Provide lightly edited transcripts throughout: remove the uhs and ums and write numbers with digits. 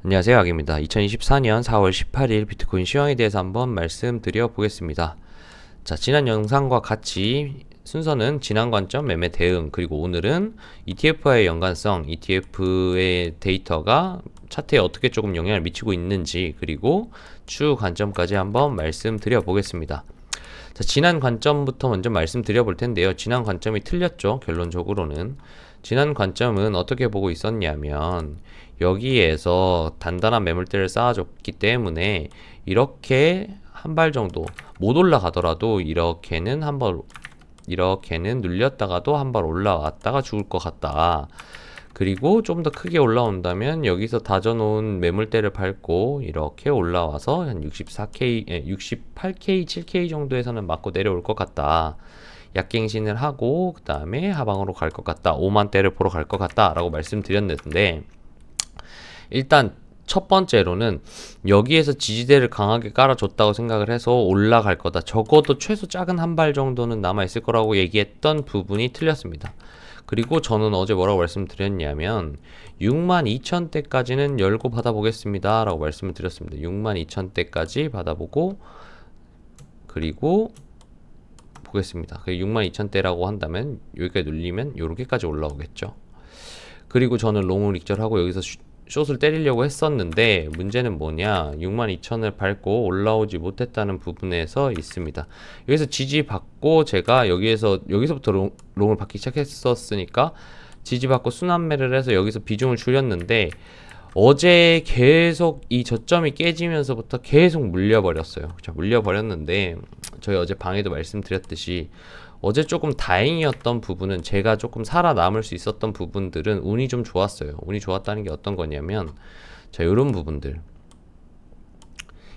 안녕하세요, 악입니다. 2024년 4월 18일 비트코인 시황에 대해서 한번 말씀드려 보겠습니다. 자, 지난 영상과 같이 순서는 지난 관점, 매매 대응, 그리고 오늘은 ETF와의 연관성, ETF의 데이터가 차트에 어떻게 조금 영향을 미치고 있는지, 그리고 추후 관점까지 한번 말씀드려 보겠습니다. 자, 지난 관점부터 먼저 말씀드려 볼 텐데요. 지난 관점이 틀렸죠, 결론적으로는. 지난 관점은 어떻게 보고 있었냐면, 여기에서 단단한 매물대를 쌓아줬기 때문에 이렇게 한 발 정도 못 올라가더라도 이렇게는 눌렸다가도 한 발 올라왔다가 죽을 것 같다. 그리고 좀 더 크게 올라온다면 여기서 다져놓은 매물대를 밟고 이렇게 올라와서 한 64K, 68K, 7K 정도에서는 맞고 내려올 것 같다. 약갱신을 하고 그 다음에 하방으로 갈 것 같다. 5만대를 보러 갈 것 같다 라고 말씀드렸는데, 일단 첫 번째로는 여기에서 지지대를 강하게 깔아줬다고 생각을 해서 올라갈 거다. 적어도 최소 작은 한 발 정도는 남아있을 거라고 얘기했던 부분이 틀렸습니다. 그리고 저는 어제 뭐라고 말씀드렸냐면 62,000대까지는 열고 받아보겠습니다 라고 말씀을 드렸습니다. 62,000대까지 받아보고 그리고 보겠습니다. 62,000대라고 한다면 여기까지 눌리면 요렇게까지 올라오겠죠. 그리고 저는 롱을 익절하고 여기서 숏을 때리려고 했었는데, 문제는 뭐냐, 62,000을 밟고 올라오지 못했다는 부분에서 있습니다. 여기서 지지받고 제가 여기서부터 롱을 받기 시작했었으니까 지지받고 순환매를 해서 여기서 비중을 줄였는데, 어제 계속 이 저점이 깨지면서부터 계속 물려버렸어요. 자, 물려버렸는데 저희 어제 방에도 말씀드렸듯이 어제 조금 다행이었던 부분은, 제가 조금 살아남을 수 있었던 부분들은 운이 좀 좋았어요. 운이 좋았다는 게 어떤 거냐면, 자, 요런 부분들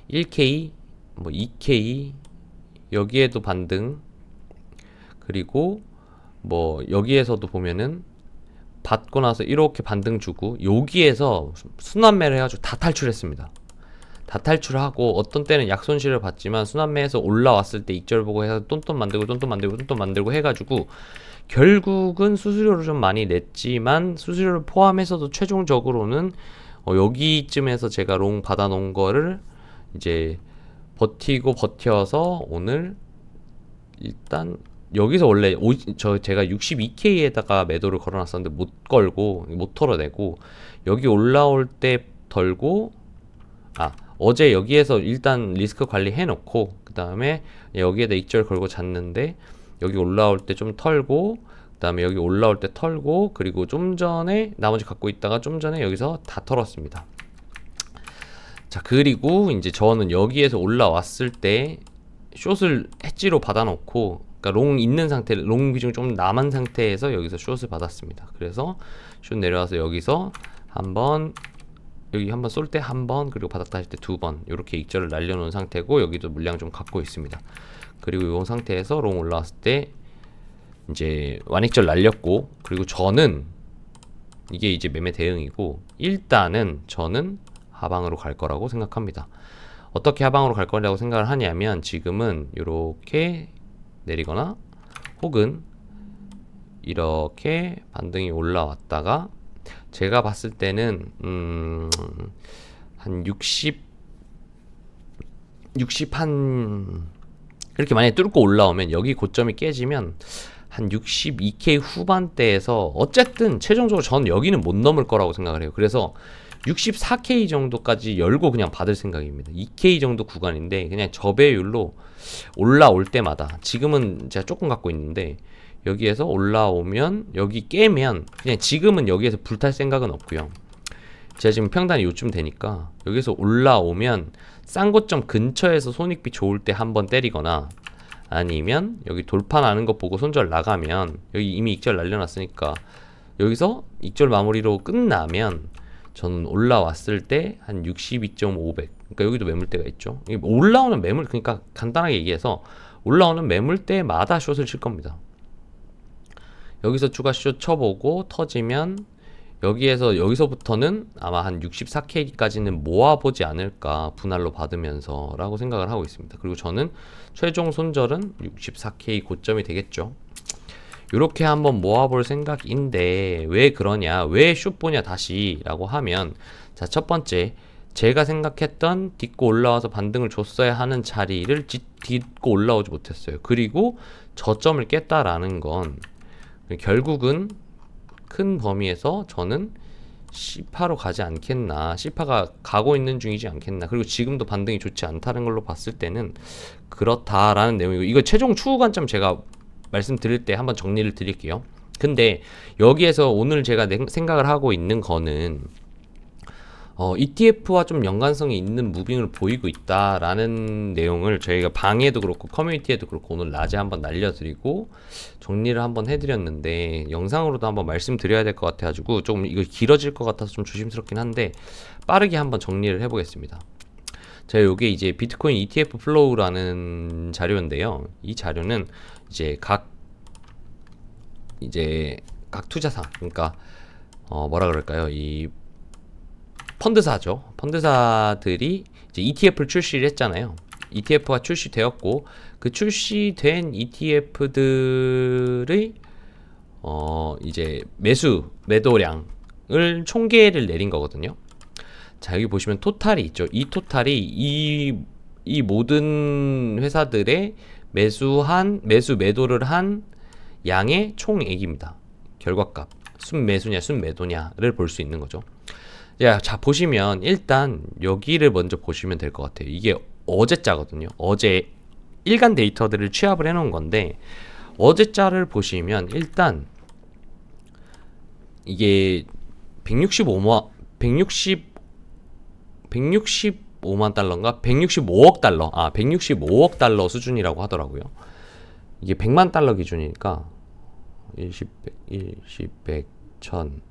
1K, 뭐 2K, 여기에도 반등, 그리고 뭐 여기에서도 보면은 받고 나서 이렇게 반등 주고 여기에서 순환매를 해가지고 다 탈출했습니다. 다 탈출하고 어떤 때는 약손실을 봤지만 순환매에서 올라왔을 때 익절 보고 해서 똔똔 만들고 해가지고 결국은 수수료를 좀 많이 냈지만, 수수료를 포함해서도 최종적으로는 여기쯤에서 제가 롱 받아놓은 거를 이제 버텨서 오늘 일단 여기서 원래 제가 62K에다가 매도를 걸어놨었는데 못 털어내고 여기 올라올 때 덜고, 어제 여기에서 일단 리스크 관리 해놓고 그 다음에 여기에다 익절 걸고 잤는데, 여기 올라올 때 좀 털고 그 다음에 여기 올라올 때 털고, 그리고 좀 전에 나머지 갖고 있다가 좀 전에 여기서 다 털었습니다. 자, 그리고 이제 저는 여기에서 올라왔을 때 숏을 엣지로 받아놓고, 그러니까 롱 있는 상태, 롱 비중 좀 남은 상태에서 여기서 숏을 받았습니다. 그래서 숏 내려와서 여기서 한번, 여기 한번 쏠 때 한 번, 그리고 바닥 하실 때 두 번, 이렇게 익절을 날려놓은 상태고, 여기도 물량 좀 갖고 있습니다. 그리고 이 상태에서 롱 올라왔을 때 이제 완익절 날렸고, 그리고 저는 이게 이제 매매 대응이고, 일단은 저는 하방으로 갈 거라고 생각합니다. 어떻게 하방으로 갈 거라고 생각을 하냐면, 지금은 이렇게 내리거나 혹은 이렇게 반등이 올라왔다가 제가 봤을 때는 한 60 한 이렇게 만약에 뚫고 올라오면, 여기 고점이 깨지면 한 62K 후반대에서 어쨌든 최종적으로 저는 여기는 못 넘을 거라고 생각을 해요. 그래서 64K 정도까지 열고 그냥 받을 생각입니다. 2K 정도 구간인데 그냥 저배율로 올라올 때마다, 지금은 제가 조금 갖고 있는데 여기에서 올라오면, 여기 깨면 그냥 지금은 여기에서 불탈 생각은 없고요. 제가 지금 평단이 요쯤 되니까 여기서 올라오면 싼 고점 근처에서 손익비 좋을 때 한번 때리거나, 아니면 여기 돌파 나는 거 보고 손절 나가면, 여기 이미 익절 날려놨으니까 여기서 익절 마무리로 끝나면 저는 올라왔을 때 한 62.500, 그러니까 여기도 매물대가 있죠. 올라오는 매물, 그러니까 간단하게 얘기해서 올라오는 매물대마다 숏을 칠 겁니다. 여기서 추가 숏 쳐보고 터지면 여기서부터는 아마 한 64K까지는 모아보지 않을까, 분할로 받으면서 라고 생각을 하고 있습니다. 그리고 저는 최종 손절은 64K 고점이 되겠죠. 요렇게 한번 모아볼 생각인데, 왜 그러냐, 왜 숏 보냐 다시 라고 하면, 자, 첫 번째, 제가 생각했던 딛고 올라와서 반등을 줬어야 하는 자리를 딛고 올라오지 못했어요. 그리고 저점을 깼다라는 건 결국은 큰 범위에서 저는 C파로 가지 않겠나, C파가 가고 있는 중이지 않겠나, 그리고 지금도 반등이 좋지 않다는 걸로 봤을 때는 그렇다라는 내용이고, 이거 최종 추후 관점 제가 말씀드릴 때 한번 정리를 드릴게요. 근데 여기에서 오늘 제가 생각을 하고 있는 거는 ETF와 좀 연관성이 있는 무빙을 보이고 있다라는 내용을 저희가 방에도 그렇고 커뮤니티에도 그렇고 오늘 낮에 한번 날려드리고 정리를 한번 해드렸는데, 영상으로도 한번 말씀드려야 될 것 같아가지고 조금 이거 길어질 것 같아서 좀 조심스럽긴 한데 빠르게 한번 정리를 해보겠습니다. 자, 요게 이제 비트코인 ETF 플로우라는 자료인데요. 이 자료는 이제 각 투자사, 그러니까 뭐라 그럴까요? 이 펀드사죠. 펀드사들이 이제 ETF를 출시를 했잖아요. ETF가 출시되었고, 그 출시된 ETF들의 이제 매도량을 총계를 내린 거거든요. 자, 여기 보시면 토탈이 있죠. 이 토탈이 이 모든 회사들의 매도를 한 양의 총액입니다. 결과값. 순매수냐 순매도냐를 볼 수 있는 거죠. 자, 보시면 일단 여기를 먼저 보시면 될 것 같아요. 이게 어제자거든요. 어제 일간 데이터들을 취합을 해 놓은 건데, 어제자를 보시면 일단 이게 165만 달러인가? 165억 달러. 165억 달러 수준이라고 하더라고요. 이게 100만 달러 기준이니까 10, 100, 1000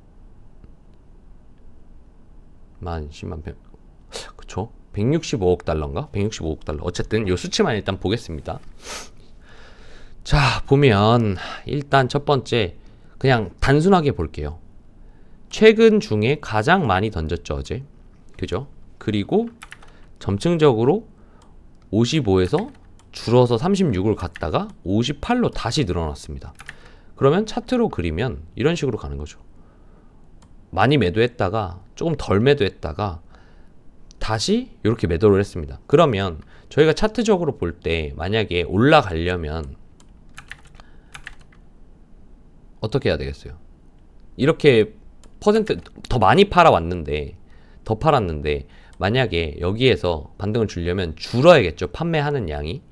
만, 10만, 100, 그쵸? 165억 달러인가? 165억 달러. 어쨌든 요 수치만 일단 보겠습니다. 자, 보면 일단 첫 번째 그냥 단순하게 볼게요. 최근 중에 가장 많이 던졌죠, 어제. 그죠? 그리고 점층적으로 55에서 줄어서 36을 갔다가 58로 다시 늘어났습니다. 그러면 차트로 그리면 이런 식으로 가는 거죠. 많이 매도했다가 조금 덜 매도했다가 다시 이렇게 매도를 했습니다. 그러면 저희가 차트적으로 볼 때 만약에 올라가려면 어떻게 해야 되겠어요? 이렇게 퍼센트 더 많이 팔았는데 만약에 여기에서 반등을 주려면 줄어야겠죠. 판매하는 양이.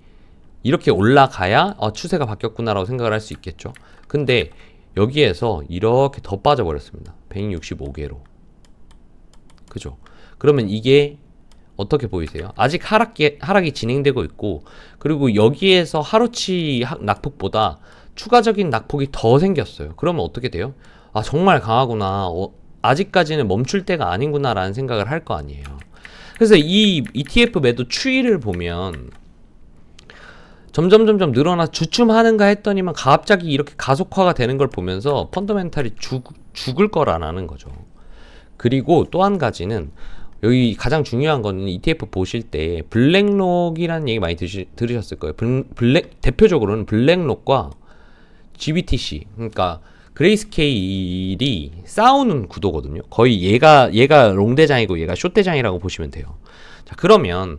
이렇게 올라가야 추세가 바뀌었구나라고 생각을 할 수 있겠죠. 근데 여기에서 이렇게 더 빠져버렸습니다. 165개로. 그죠? 그러면 이게 어떻게 보이세요? 아직 하락이 진행되고 있고, 그리고 여기에서 하루치 낙폭보다 추가적인 낙폭이 더 생겼어요. 그러면 어떻게 돼요? 정말 강하구나. 아직까지는 멈출 때가 아닌구나 라는 생각을 할 거 아니에요. 그래서 이 ETF 매도 추이를 보면 점점 늘어나 주춤하는가 했더니만 갑자기 이렇게 가속화가 되는 걸 보면서 펀더멘탈이 죽을 거라는 거죠. 그리고 또 한 가지는 여기 가장 중요한 거는 ETF 보실 때 블랙록이라는 얘기 많이 들으셨을 거예요. 대표적으로는 블랙록과 GBTC, 그러니까 그레이스케일이 싸우는 구도거든요. 거의 얘가 롱대장이고 얘가 숏대장이라고 보시면 돼요. 자, 그러면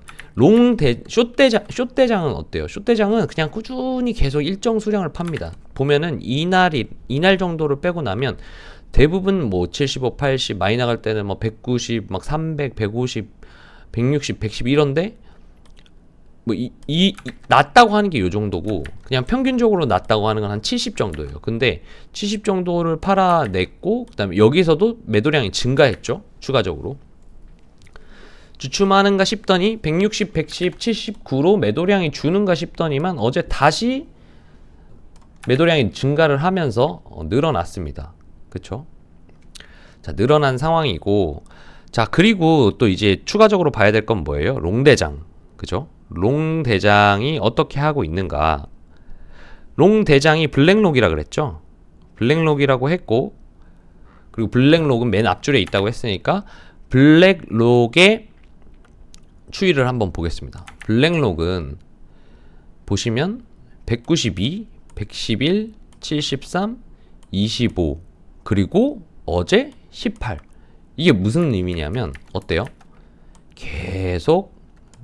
숏대장은 어때요? 숏대장은 그냥 꾸준히 계속 일정 수량을 팝니다. 보면은 이날 정도를 빼고 나면 대부분 뭐 75, 80 많이 나갈 때는 뭐 190, 막 300, 150, 160, 110 이런데 뭐 낮다고 하는 게 요 정도고, 그냥 평균적으로 낮다고 하는 건 한 70 정도예요. 근데 70 정도를 팔아냈고, 그 다음에 여기서도 매도량이 증가했죠. 추가적으로. 주춤하는가 싶더니 160, 110, 79로 매도량이 주는가 싶더니만 어제 다시 매도량이 증가를 하면서 늘어났습니다. 그쵸? 자, 늘어난 상황이고, 자, 그리고 또 이제 추가적으로 봐야 될 건 뭐예요? 롱대장. 그죠? 롱대장이 어떻게 하고 있는가. 롱대장이 블랙록이라 그랬죠? 블랙록이라고 했고, 그리고 블랙록은 맨 앞줄에 있다고 했으니까 블랙록의 추이를 한번 보겠습니다. 블랙록은 보시면 192, 111, 73, 25 그리고 어제 18 이게 무슨 의미냐면 어때요? 계속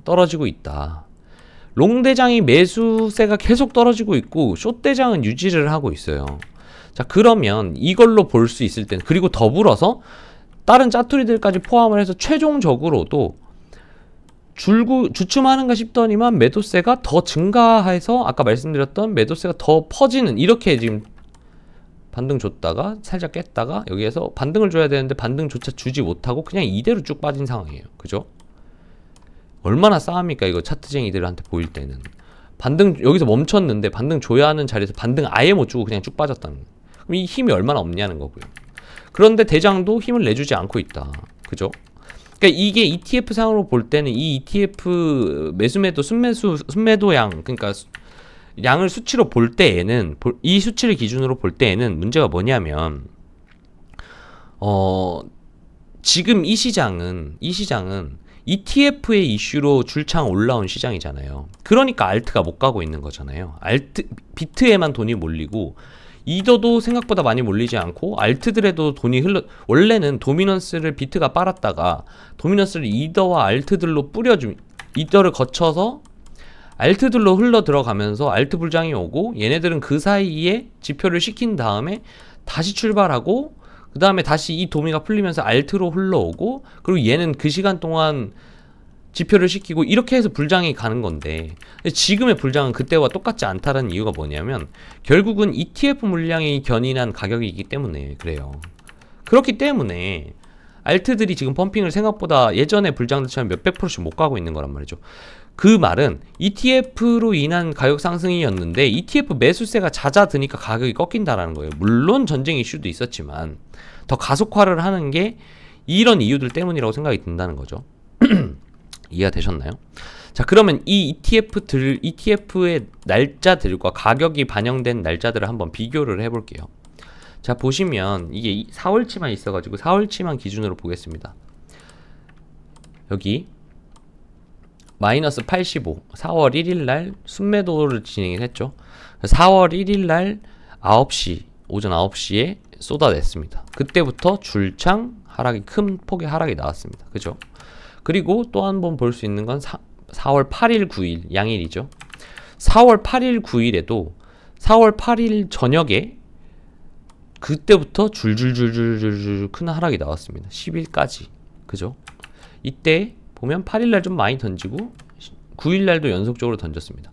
떨어지고 있다. 롱 대장이 매수세가 계속 떨어지고 있고 숏 대장은 유지를 하고 있어요. 자, 그러면 이걸로 볼 수 있을 때는, 그리고 더불어서 다른 짜투리들까지 포함을 해서 최종적으로도 주춤하는가 싶더니만 매도세가 더 증가해서 아까 말씀드렸던 매도세가 더 퍼지는, 이렇게 지금 반등 줬다가 살짝 깼다가 여기에서 반등을 줘야 되는데 반등조차 주지 못하고 그냥 이대로 쭉 빠진 상황이에요. 그죠? 얼마나 싸합니까 이거 차트쟁이들한테 보일 때는. 반등 여기서 멈췄는데 반등 줘야 하는 자리에서 반등 아예 못 주고 그냥 쭉 빠졌다는 거예요. 그럼 이 힘이 얼마나 없냐는 거고요. 그런데 대장도 힘을 내주지 않고 있다. 그죠? 그러니까 이게 ETF 상으로 볼 때는 이 ETF 매수매도 순매도양, 그러니까 양을 수치로 볼 때에는, 이 수치를 기준으로 볼 때에는 문제가 뭐냐면 지금 이 시장은 ETF의 이슈로 줄창 올라온 시장이잖아요. 그러니까 알트가 못 가고 있는 거잖아요. 비트에만 돈이 몰리고 이더도 생각보다 많이 몰리지 않고 알트들에도 돈이 원래는 도미넌스를 비트가 빨았다가 도미넌스를 이더와 알트들로 이더를 거쳐서 알트들로 흘러 들어가면서 알트 불장이 오고, 얘네들은 그 사이에 지표를 시킨 다음에 다시 출발하고, 그 다음에 다시 이 도미가 풀리면서 알트로 흘러오고, 그리고 얘는 그 시간 동안 지표를 시키고, 이렇게 해서 불장이 가는 건데, 지금의 불장은 그때와 똑같지 않다는 이유가 뭐냐면 결국은 ETF 물량이 견인한 가격이기 때문에 그래요. 그렇기 때문에 알트들이 지금 펌핑을 생각보다 예전에 불장들처럼 몇백 프로씩 못 가고 있는 거란 말이죠. 그 말은 ETF로 인한 가격 상승이었는데 ETF 매수세가 잦아드니까 가격이 꺾인다라는 거예요. 물론 전쟁 이슈도 있었지만 더 가속화를 하는 게 이런 이유들 때문이라고 생각이 든다는 거죠. 이해가 되셨나요? 자, 그러면 이 ETF의 날짜들과 가격이 반영된 날짜들을 한번 비교를 해볼게요. 자, 보시면 이게 4월치만 있어가지고 4월치만 기준으로 보겠습니다. 여기 마이너스 85, 4월 1일날 순매도를 진행했죠. 4월 1일날 9시, 오전 9시에 쏟아냈습니다. 그때부터 줄창 하락이, 큰 폭의 하락이 나왔습니다. 그죠? 그리고 또 한 번 볼 수 있는 건 4월 8일, 9일, 양일이죠. 4월 8일, 9일에도 4월 8일 저녁에 그때부터 줄줄줄줄줄 큰 하락이 나왔습니다. 10일까지. 그죠? 이때 보면 8일날 좀 많이 던지고 9일날도 연속적으로 던졌습니다.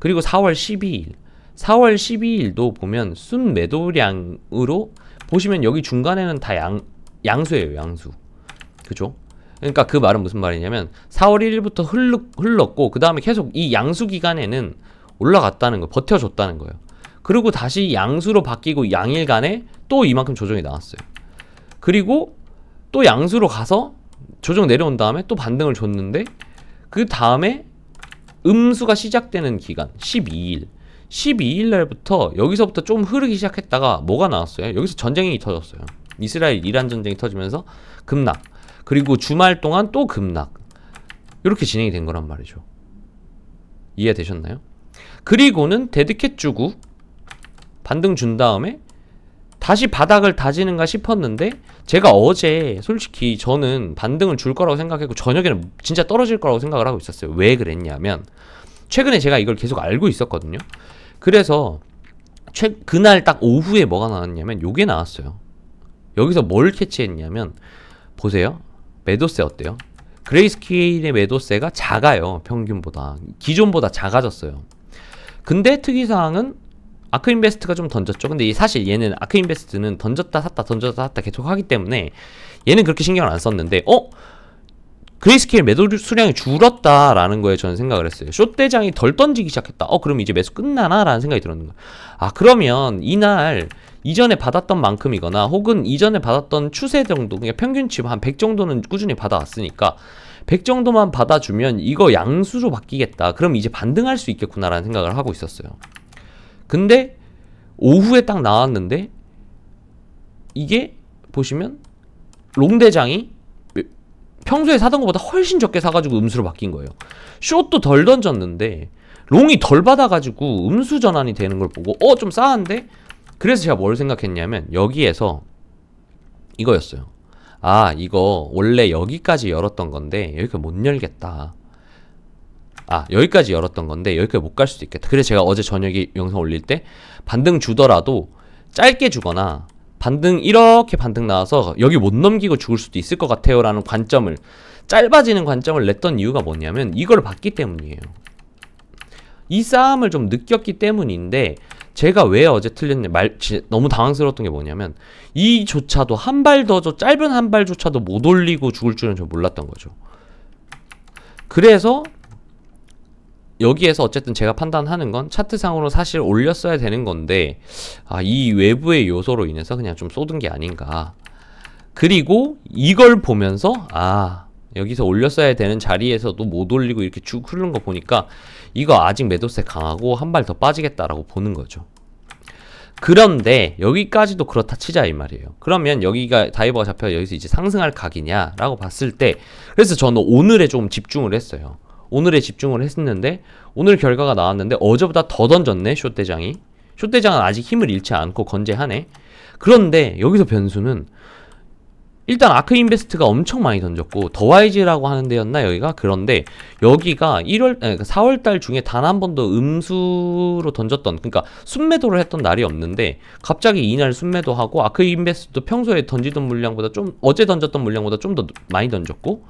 그리고 4월 12일 4월 12일도 보면 순 매도량으로 보시면 여기 중간에는 다 양수예요. 양수. 그죠? 그러니까 그 말은 무슨 말이냐면 4월 1일부터 흘렀고 그 다음에 계속 이 양수 기간에는 올라갔다는 거, 버텨줬다는 거예요. 그리고 다시 양수로 바뀌고 양일간에 또 이만큼 조정이 나왔어요. 그리고 또 양수로 가서 조정 내려온 다음에 또 반등을 줬는데, 그 다음에 음수가 시작되는 기간 12일 날부터 여기서부터 좀 흐르기 시작했다가 뭐가 나왔어요? 여기서 전쟁이 터졌어요. 이스라엘 이란 전쟁이 터지면서 급락, 그리고 주말 동안 또 급락, 이렇게 진행이 된 거란 말이죠. 이해되셨나요? 그리고는 데드캣 주고 반등 준 다음에 다시 바닥을 다지는가 싶었는데, 제가 어제 솔직히 저는 반등을 줄 거라고 생각했고 저녁에는 진짜 떨어질 거라고 생각을 하고 있었어요. 왜 그랬냐면 최근에 제가 이걸 계속 알고 있었거든요. 그래서 그날 딱 오후에 뭐가 나왔냐면 요게 나왔어요. 여기서 뭘 캐치했냐면 보세요. 매도세 어때요? 그레이스케일의 매도세가 작아요. 평균보다. 기존보다 작아졌어요. 근데 특이사항은 아크인베스트가 좀 던졌죠. 근데 사실 얘는 아크인베스트는 던졌다 샀다 던졌다 샀다 계속 하기 때문에 얘는 그렇게 신경을 안 썼는데 그레이스케일 매도 수량이 줄었다라는 거에 저는 생각을 했어요. 숏대장이 덜 던지기 시작했다. 그럼 이제 매수 끝나나? 라는 생각이 들었는 거예요. 그러면 이날 이전에 받았던 만큼이거나 혹은 이전에 받았던 추세 정도, 그냥 평균치 한 100 정도는 꾸준히 받아왔으니까 100 정도만 받아주면 이거 양수로 바뀌겠다. 그럼 이제 반등할 수 있겠구나 라는 생각을 하고 있었어요. 근데 오후에 딱 나왔는데 이게 보시면 롱대장이 평소에 사던 것보다 훨씬 적게 사가지고 음수로 바뀐 거예요. 숏도 덜 던졌는데 롱이 덜 받아가지고 음수 전환이 되는 걸 보고 좀 싸한데? 그래서 제가 뭘 생각했냐면 여기에서 이거였어요. 아, 이거 원래 여기까지 열었던 건데 여기까지 못 열겠다. 아, 여기까지 열었던 건데 여기까지 못 갈 수도 있겠다. 그래서 제가 어제 저녁에 영상 올릴 때 반등 주더라도 짧게 주거나 반등 이렇게 반등 나와서 여기 못 넘기고 죽을 수도 있을 것 같아요 라는 관점을, 짧아지는 관점을 냈던 이유가 뭐냐면 이걸 봤기 때문이에요. 이 싸움을 좀 느꼈기 때문인데, 제가 왜 어제 틀렸냐, 너무 당황스러웠던 게 뭐냐면 이조차도 한 발 더 줘, 짧은 한 발조차도 못 올리고 죽을 줄은 저 몰랐던 거죠. 그래서 여기에서 어쨌든 제가 판단하는 건 차트상으로 사실 올렸어야 되는 건데, 아, 이 외부의 요소로 인해서 그냥 좀 쏟은 게 아닌가. 그리고 이걸 보면서 아, 여기서 올렸어야 되는 자리에서도 못 올리고 이렇게 쭉 흐르는 거 보니까 이거 아직 매도세 강하고 한 발 더 빠지겠다라고 보는 거죠. 그런데 여기까지도 그렇다 치자 이 말이에요. 그러면 여기가 다이버가 잡혀 여기서 이제 상승할 각이냐 라고 봤을 때, 그래서 저는 오늘에 좀 집중을 했어요. 오늘에 집중을 했는데 오늘 결과가 나왔는데 어제보다 더 던졌네. 숏대장이, 숏대장은 아직 힘을 잃지 않고 건재하네. 그런데 여기서 변수는 일단 아크인베스트가 엄청 많이 던졌고 더와이즈라고 하는 데였나 여기가. 그런데 여기가 4월달 중에 단 한 번도 음수로 던졌던, 그러니까 순매도를 했던 날이 없는데 갑자기 이날 순매도하고, 아크인베스트도 평소에 던지던 물량보다 좀, 어제 던졌던 물량보다 좀 더 많이 던졌고,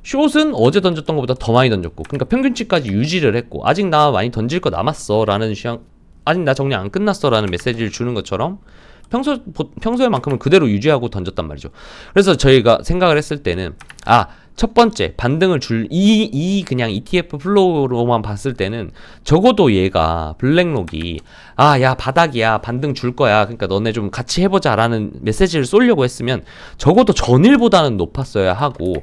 숏은 어제 던졌던 것보다 더 많이 던졌고, 그러니까 평균치까지 유지를 했고, 아직 나 많이 던질 거 남았어 라는 아직 나 정리 안 끝났어 라는 메시지를 주는 것처럼 평소에만큼은 그대로 유지하고 던졌단 말이죠. 그래서 저희가 생각을 했을 때는, 아, 첫 번째 반등을 줄 그냥 ETF 플로우로만 봤을 때는 적어도 얘가 블랙록이 아, 야, 바닥이야, 반등 줄 거야, 그러니까 너네 좀 같이 해보자 라는 메시지를 쏠려고 했으면 적어도 전일보다는 높았어야 하고,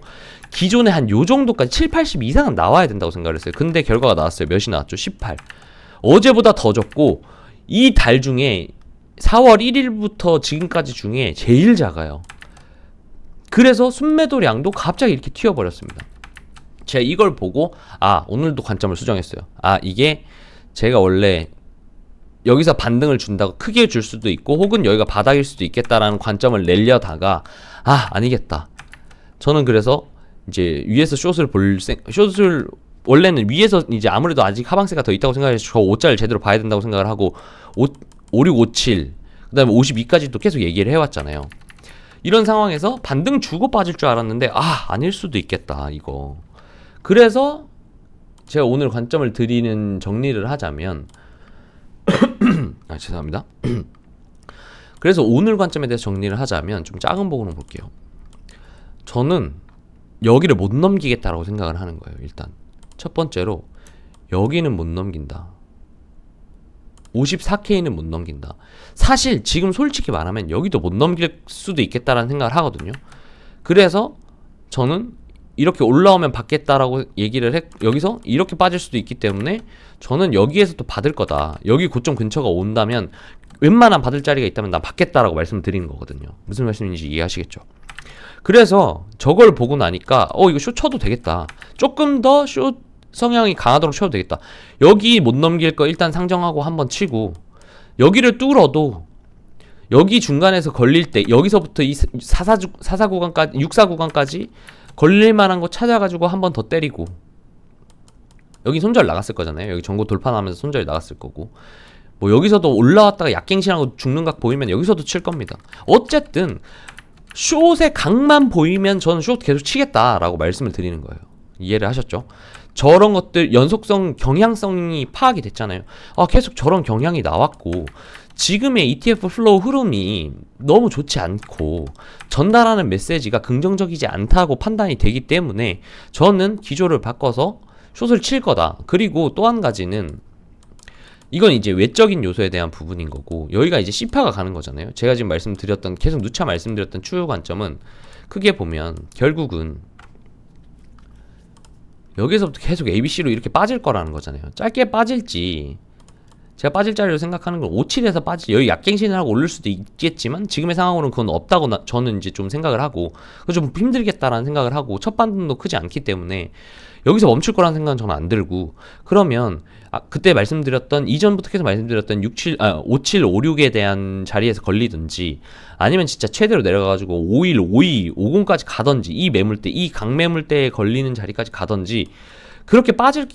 기존에 한 요 정도까지 7, 80 이상은 나와야 된다고 생각을 했어요. 근데 결과가 나왔어요. 몇이 나왔죠? 18. 어제보다 더 졌고, 이 달 중에 4월 1일부터 지금까지 중에 제일 작아요. 그래서 순매도량도 갑자기 이렇게 튀어버렸습니다. 제가 이걸 보고 아, 오늘도 관점을 수정했어요. 아, 이게 제가 원래 여기서 반등을 준다고 크게 줄 수도 있고 혹은 여기가 바닥일 수도 있겠다라는 관점을 내려다가 아, 아니겠다. 저는 그래서 이제 위에서 숏을 원래는 위에서 이제 아무래도 아직 하방세가 더 있다고 생각해서 저 5자를 제대로 봐야 된다고 생각을 하고 5657 그 다음에 52까지도 계속 얘기를 해왔잖아요. 이런 상황에서 반등 주고 빠질 줄 알았는데 아, 아닐 수도 있겠다 이거. 그래서 제가 오늘 관점을 드리는 정리를 하자면 아, 죄송합니다. 그래서 오늘 관점에 대해서 정리를 하자면 좀 작은 복으로 볼게요. 저는 여기를 못 넘기겠다라고 생각을 하는 거예요. 일단 첫 번째로 여기는 못 넘긴다. 54K는 못 넘긴다. 사실 지금 솔직히 말하면 여기도 못 넘길 수도 있겠다라는 생각을 하거든요. 그래서 저는 이렇게 올라오면 받겠다라고 얘기를 여기서 이렇게 빠질 수도 있기 때문에 저는 여기에서 또 받을 거다. 여기 고점 근처가 온다면 웬만한 받을 자리가 있다면 난 받겠다라고 말씀을 드리는 거거든요. 무슨 말씀인지 이해하시겠죠? 그래서 저걸 보고 나니까 이거 숏 쳐도 되겠다. 조금 더 숏 성향이 강하도록 쳐도 되겠다. 여기 못 넘길 거 일단 상정하고 한번 치고, 여기를 뚫어도 여기 중간에서 걸릴 때 여기서부터 이 44 구간까지 64 구간까지 걸릴 만한 거 찾아가지고 한번 더 때리고, 여기 손절 나갔을 거잖아요. 여기 전고 돌파하면서 손절이 나갔을 거고, 뭐 여기서도 올라왔다가 약갱신하고 죽는 각 보이면 여기서도 칠 겁니다. 어쨌든 숏의 각만 보이면 저는 숏 계속 치겠다라고 말씀을 드리는 거예요. 이해를 하셨죠? 저런 것들 연속성, 경향성이 파악이 됐잖아요. 아, 계속 저런 경향이 나왔고 지금의 ETF 플로우 흐름이 너무 좋지 않고 전달하는 메시지가 긍정적이지 않다고 판단이 되기 때문에 저는 기조를 바꿔서 숏을 칠 거다. 그리고 또 한 가지는 이건 이제 외적인 요소에 대한 부분인 거고, 여기가 이제 C파가 가는 거잖아요. 제가 지금 말씀드렸던, 계속 누차 말씀드렸던 추후 관점은 크게 보면 결국은 여기서부터 계속 ABC로 이렇게 빠질 거라는 거잖아요. 짧게 빠질지 제가 빠질 자리로 생각하는 건 57에서 빠지, 여기 약갱신을 하고 올릴 수도 있겠지만 지금의 상황으로는 그건 없다고 저는 이제 좀 생각을 하고, 좀 힘들겠다라는 생각을 하고, 첫 반등도 크지 않기 때문에 여기서 멈출 거라는 생각은 저는 안 들고, 그러면 그때 말씀드렸던, 이전부터 계속 말씀드렸던 57, 56에 대한 자리에서 걸리든지, 아니면 진짜 최대로 내려가가지고 51, 52, 50까지 가든지, 이 매물대, 이 강매물대에 걸리는 자리까지 가든지, 그렇게 빠질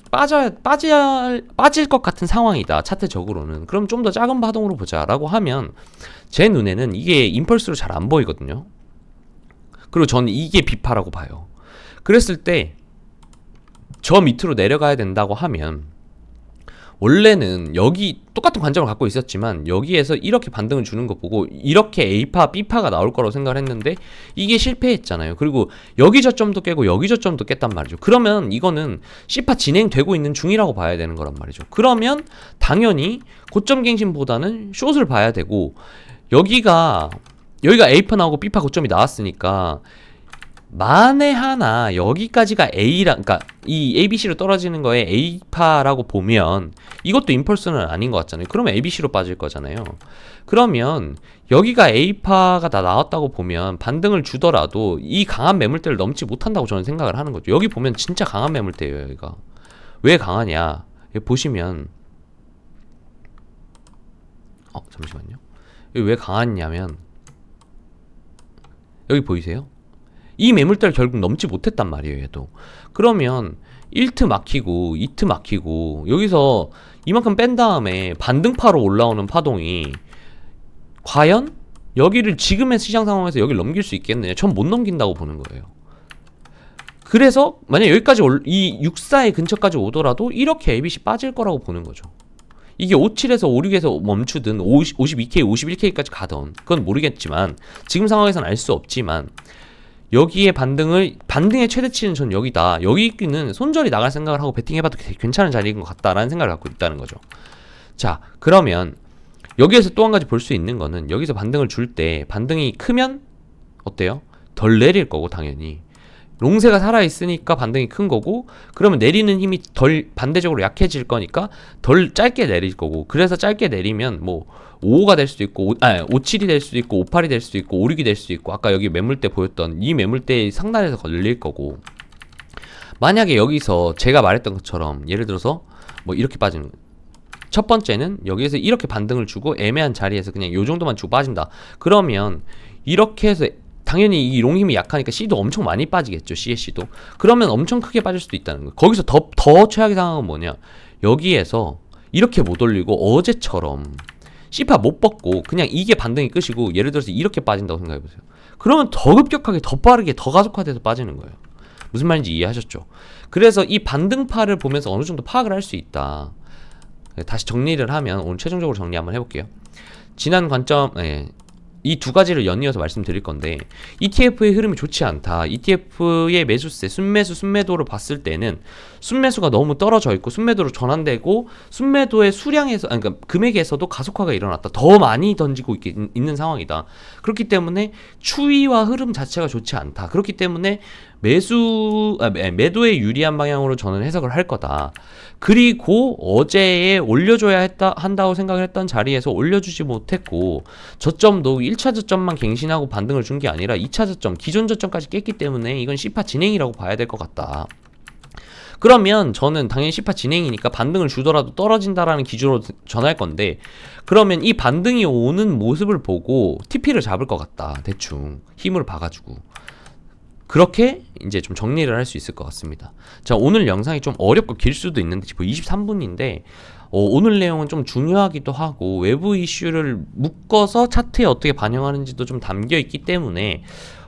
것 같은 상황이다, 차트적으로는. 그럼 좀 더 작은 파동으로 보자라고 하면, 제 눈에는 이게 임펄스로 잘 안 보이거든요. 그리고 저는 이게 비파라고 봐요. 그랬을 때 저 밑으로 내려가야 된다고 하면, 원래는 여기 똑같은 관점을 갖고 있었지만 여기에서 이렇게 반등을 주는 거 보고 이렇게 A파, B파가 나올 거라고 생각을 했는데 이게 실패했잖아요. 그리고 여기 저점도 깨고 여기 저점도 깼단 말이죠. 그러면 이거는 C파 진행되고 있는 중이라고 봐야 되는 거란 말이죠. 그러면 당연히 고점 갱신보다는 숏을 봐야 되고, 여기가 A파 나오고 B파 고점이 나왔으니까 만에 하나 여기까지가 A랑, 그러니까 이 ABC로 떨어지는 거에 A파라고 보면 이것도 임펄스는 아닌 것 같잖아요. 그러면 ABC로 빠질 거잖아요. 그러면 여기가 A파가 다 나왔다고 보면 반등을 주더라도 이 강한 매물대를 넘지 못한다고 저는 생각을 하는 거죠. 여기 보면 진짜 강한 매물대예요. 여기가 왜 강하냐, 여기 보시면 잠시만요. 여기 왜 강하냐면 여기 보이세요? 이 매물대를 결국 넘지 못했단 말이에요, 얘도. 그러면 1트 막히고 2트 막히고 여기서 이만큼 뺀 다음에 반등파로 올라오는 파동이 과연 여기를 지금의 시장 상황에서 여기를 넘길 수 있겠느냐? 전 못 넘긴다고 보는 거예요. 그래서 만약 여기까지 이 64의 근처까지 오더라도 이렇게 ABC 빠질 거라고 보는 거죠. 이게 57에서 56에서 멈추든 52K, 51K까지 가던 그건 모르겠지만, 지금 상황에서는 알 수 없지만, 여기에 반등의 최대치는 전 여기다. 여기는 손절이 나갈 생각을 하고 베팅해봐도 괜찮은 자리인 것 같다라는 생각을 갖고 있다는 거죠. 자, 그러면 여기에서 또 한 가지 볼 수 있는 거는, 여기서 반등을 줄 때 반등이 크면 어때요? 덜 내릴 거고, 당연히 롱세가 살아있으니까 반등이 큰 거고, 그러면 내리는 힘이 덜 반대적으로 약해질 거니까 덜 짧게 내릴 거고, 그래서 짧게 내리면 뭐 55가 될 수도 있고 57이 될 수도 있고 58이 될 수도 있고 56이 될 수도 있고, 아까 여기 매물대 보였던 이 매물대의 상단에서 걸릴 거고, 만약에 여기서 제가 말했던 것처럼 예를 들어서 뭐 이렇게 빠지는, 첫 번째는 여기에서 이렇게 반등을 주고 애매한 자리에서 그냥 요 정도만 주고 빠진다. 그러면 이렇게 해서 당연히 이 롱힘이 약하니까 C도 엄청 많이 빠지겠죠. C의 C도. 그러면 엄청 크게 빠질 수도 있다는 거예요. 거기서 더 최악의 상황은 뭐냐, 여기에서 이렇게 못 올리고 어제처럼 C파 못 벗고 그냥 이게 반등이 끝이고, 예를 들어서 이렇게 빠진다고 생각해보세요. 그러면 더 급격하게, 더 빠르게, 더 가속화돼서 빠지는 거예요. 무슨 말인지 이해하셨죠? 그래서 이 반등파를 보면서 어느 정도 파악을 할 수 있다. 다시 정리를 하면, 오늘 최종적으로 정리 한번 해볼게요. 지난 관점, 이 두 가지를 연이어서 말씀드릴 건데, ETF의 흐름이 좋지 않다. ETF의 매수세, 순매도를 봤을 때는 순매수가 너무 떨어져 있고 순매도로 전환되고, 순매도의 수량에서, 그러니까 금액에서도 가속화가 일어났다. 더 많이 던지고 있는 상황이다. 그렇기 때문에 추이와 흐름 자체가 좋지 않다. 그렇기 때문에 매도에 유리한 방향으로 저는 해석을 할 거다. 그리고 어제에 올려줘야 한다고 생각을 했던 자리에서 올려주지 못했고, 저점도 1차 저점만 갱신하고 반등을 준 게 아니라 2차 저점, 기존 저점까지 깼기 때문에 이건 C파 진행이라고 봐야 될 것 같다. 그러면 저는 당연히 C파 진행이니까 반등을 주더라도 떨어진다라는 기준으로 전할 건데, 그러면 이 반등이 오는 모습을 보고 TP를 잡을 것 같다. 대충 힘으로 봐가지고 그렇게 이제 좀 정리를 할 수 있을 것 같습니다. 자, 오늘 영상이 좀 어렵고 길 수도 있는데 지금 23분인데 오늘 내용은 좀 중요하기도 하고 외부 이슈를 묶어서 차트에 어떻게 반영하는지도 좀 담겨 있기 때문에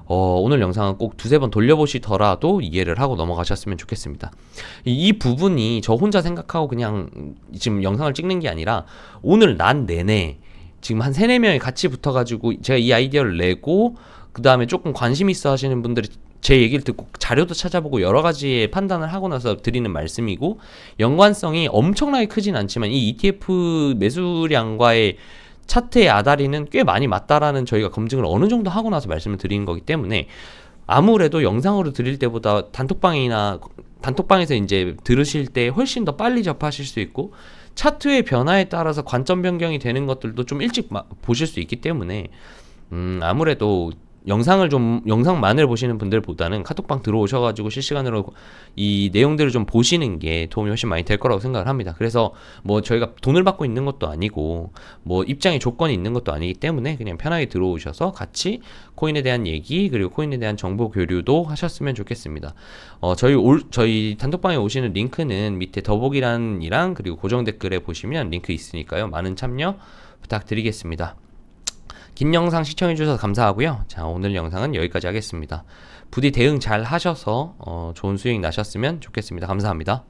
오늘 영상은 꼭 두세 번 돌려보시더라도 이해를 하고 넘어가셨으면 좋겠습니다. 이 부분이 저 혼자 생각하고 그냥 지금 영상을 찍는 게 아니라, 오늘 난 내내 지금 한 3-4명이 같이 붙어가지고 제가 이 아이디어를 내고, 그 다음에 조금 관심 있어 하시는 분들이 제 얘기를 듣고 자료도 찾아보고 여러 가지의 판단을 하고 나서 드리는 말씀이고, 연관성이 엄청나게 크진 않지만 이 ETF 매수량과의 차트의 아다리는 꽤 많이 맞다라는 저희가 검증을 어느 정도 하고 나서 말씀을 드리는 거기 때문에, 아무래도 영상으로 드릴 때보다 단톡방에서 이제 들으실 때 훨씬 더 빨리 접하실 수 있고, 차트의 변화에 따라서 관점 변경이 되는 것들도 좀 일찍 보실 수 있기 때문에 아무래도 영상만을 보시는 분들보다는 카톡방 들어오셔가지고 실시간으로 이 내용들을 좀 보시는 게 도움이 훨씬 많이 될 거라고 생각을 합니다. 그래서 뭐 저희가 돈을 받고 있는 것도 아니고 뭐 입장의 조건이 있는 것도 아니기 때문에 그냥 편하게 들어오셔서 같이 코인에 대한 얘기 그리고 코인에 대한 정보 교류도 하셨으면 좋겠습니다. 저희 단톡방에 오시는 링크는 밑에 더보기란이랑 그리고 고정 댓글에 보시면 링크 있으니까요. 많은 참여 부탁드리겠습니다. 긴 영상 시청해주셔서 감사하고요. 자, 오늘 영상은 여기까지 하겠습니다. 부디 대응 잘 하셔서 좋은 수익 나셨으면 좋겠습니다. 감사합니다.